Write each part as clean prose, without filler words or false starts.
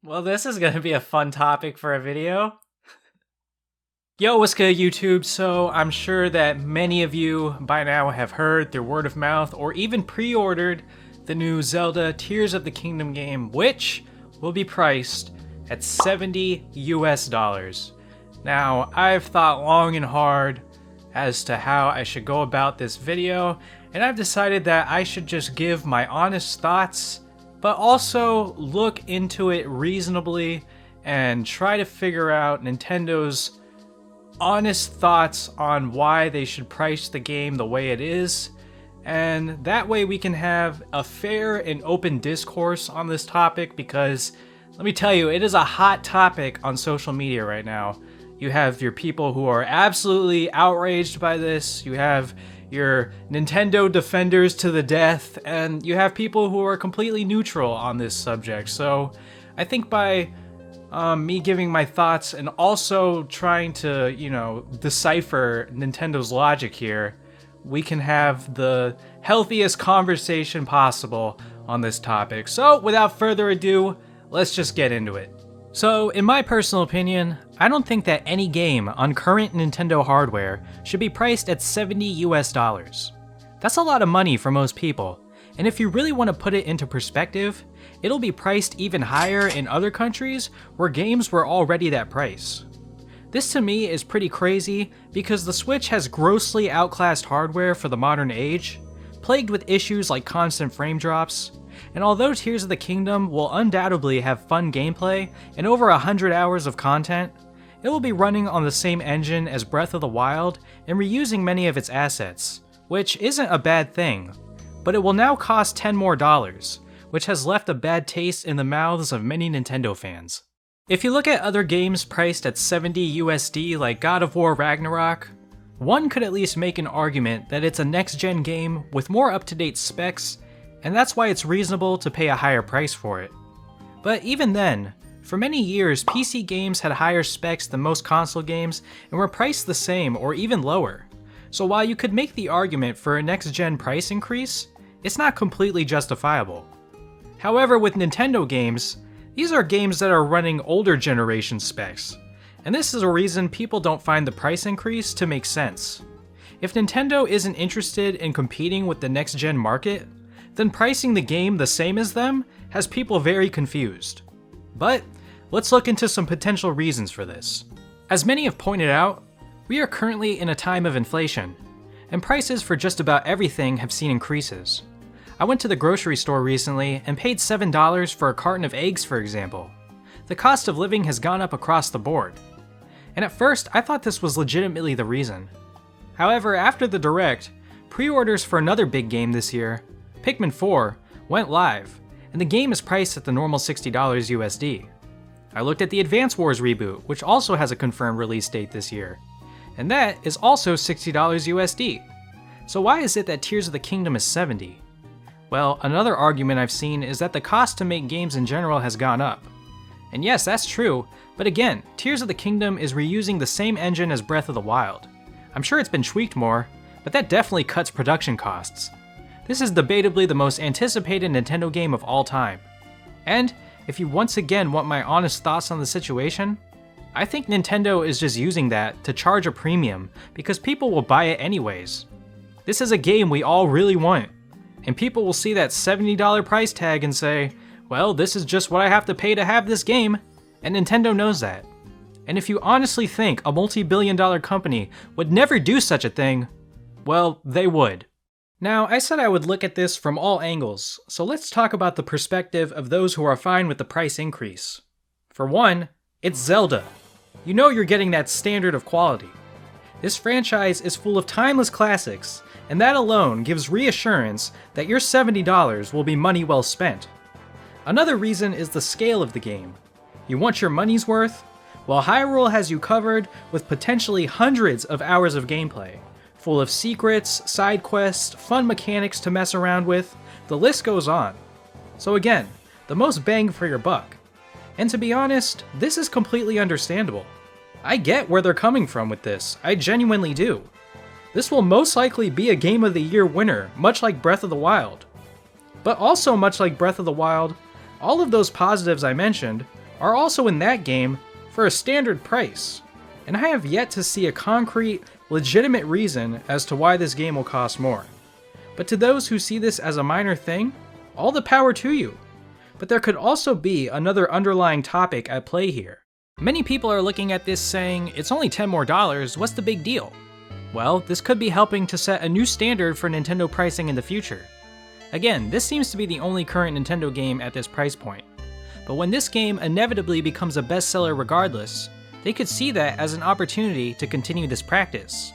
Well, this is gonna be a fun topic for a video. Yo, what's good, YouTube? So, I'm sure that many of you by now have heard through word of mouth or even pre-ordered the new Zelda Tears of the Kingdom game, which will be priced at $70 US. Now, I've thought long and hard as to how I should go about this video, and I've decided that I should just give my honest thoughts, but also look into it reasonably and try to figure out Nintendo's honest thoughts on why they should price the game the way it is, and that way we can have a fair and open discourse on this topic, because let me tell you, it is a hot topic on social media right now. You have your people who are absolutely outraged by this, you have your Nintendo defenders to the death, and you have people who are completely neutral on this subject. So I think by me giving my thoughts and also trying to, decipher Nintendo's logic here, we can have the healthiest conversation possible on this topic. So without further ado, let's just get into it. So, in my personal opinion, I don't think that any game on current Nintendo hardware should be priced at $70 US. That's a lot of money for most people, and if you really want to put it into perspective, it'll be priced even higher in other countries where games were already that price. This to me is pretty crazy because the Switch has grossly outclassed hardware for the modern age, plagued with issues like constant frame drops, and although Tears of the Kingdom will undoubtedly have fun gameplay and over 100 hours of content, it will be running on the same engine as Breath of the Wild and reusing many of its assets, which isn't a bad thing, but it will now cost $10 more, which has left a bad taste in the mouths of many Nintendo fans. If you look at other games priced at $70 USD like God of War Ragnarok, one could at least make an argument that it's a next-gen game with more up-to-date specs, and that's why it's reasonable to pay a higher price for it. But even then, for many years PC games had higher specs than most console games and were priced the same or even lower. So while you could make the argument for a next-gen price increase, it's not completely justifiable. However, with Nintendo games, these are games that are running older generation specs, and this is a reason people don't find the price increase to make sense. If Nintendo isn't interested in competing with the next-gen market, then pricing the game the same as them has people very confused. But let's look into some potential reasons for this. As many have pointed out, we are currently in a time of inflation, and prices for just about everything have seen increases. I went to the grocery store recently and paid $7 for a carton of eggs, for example. The cost of living has gone up across the board. And at first, I thought this was legitimately the reason. However, after the Direct, pre-orders for another big game this year, Pikmin 4, went live, and the game is priced at the normal $60 USD. I looked at the Advance Wars reboot, which also has a confirmed release date this year, and that is also $60 USD. So why is it that Tears of the Kingdom is $70? Well, another argument I've seen is that the cost to make games in general has gone up. And yes, that's true, but again, Tears of the Kingdom is reusing the same engine as Breath of the Wild. I'm sure it's been tweaked more, but that definitely cuts production costs. This is debatably the most anticipated Nintendo game of all time. And if you once again want my honest thoughts on the situation, I think Nintendo is just using that to charge a premium because people will buy it anyways. This is a game we all really want, and people will see that $70 price tag and say, well, this is just what I have to pay to have this game, and Nintendo knows that. And if you honestly think a multi-billion-dollar company would never do such a thing, well, they would. Now, I said I would look at this from all angles, so let's talk about the perspective of those who are fine with the price increase. For one, it's Zelda. You know you're getting that standard of quality. This franchise is full of timeless classics, and that alone gives reassurance that your $70 will be money well spent. Another reason is the scale of the game. You want your money's worth? Well, Hyrule has you covered with potentially hundreds of hours of gameplay, full of secrets, side quests, fun mechanics to mess around with, the list goes on. So again, the most bang for your buck. And to be honest, this is completely understandable. I get where they're coming from with this, I genuinely do. This will most likely be a Game of the Year winner, much like Breath of the Wild. But also much like Breath of the Wild, all of those positives I mentioned are also in that game for a standard price, and I have yet to see a concrete, legitimate reason as to why this game will cost more. But to those who see this as a minor thing, all the power to you. But there could also be another underlying topic at play here. Many people are looking at this saying, it's only $10 more, what's the big deal? Well, this could be helping to set a new standard for Nintendo pricing in the future. Again, this seems to be the only current Nintendo game at this price point. But when this game inevitably becomes a bestseller regardless, they could see that as an opportunity to continue this practice.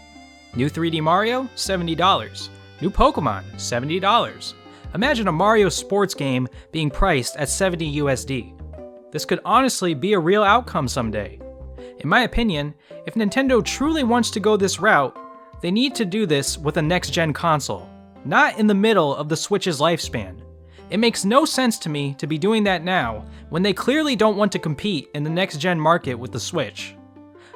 New 3D Mario? $70. New Pokemon? $70. Imagine a Mario sports game being priced at $70 USD. This could honestly be a real outcome someday. In my opinion, if Nintendo truly wants to go this route, they need to do this with a next-gen console, not in the middle of the Switch's lifespan. It makes no sense to me to be doing that now when they clearly don't want to compete in the next-gen market with the Switch.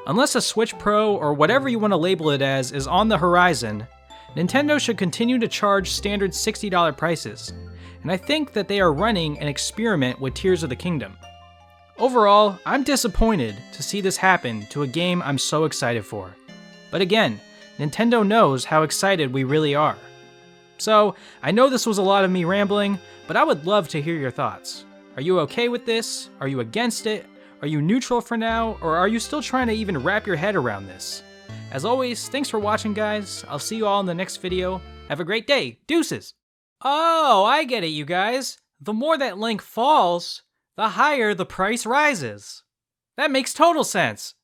Unless a Switch Pro or whatever you want to label it as is on the horizon, Nintendo should continue to charge standard $60 prices, and I think that they are running an experiment with Tears of the Kingdom. Overall, I'm disappointed to see this happen to a game I'm so excited for. But again, Nintendo knows how excited we really are. So, I know this was a lot of me rambling, but I would love to hear your thoughts. Are you okay with this? Are you against it? Are you neutral for now? Or are you still trying to even wrap your head around this? As always, thanks for watching, guys. I'll see you all in the next video. Have a great day. Deuces! Oh, I get it, you guys. The more that Link falls, the higher the price rises. That makes total sense.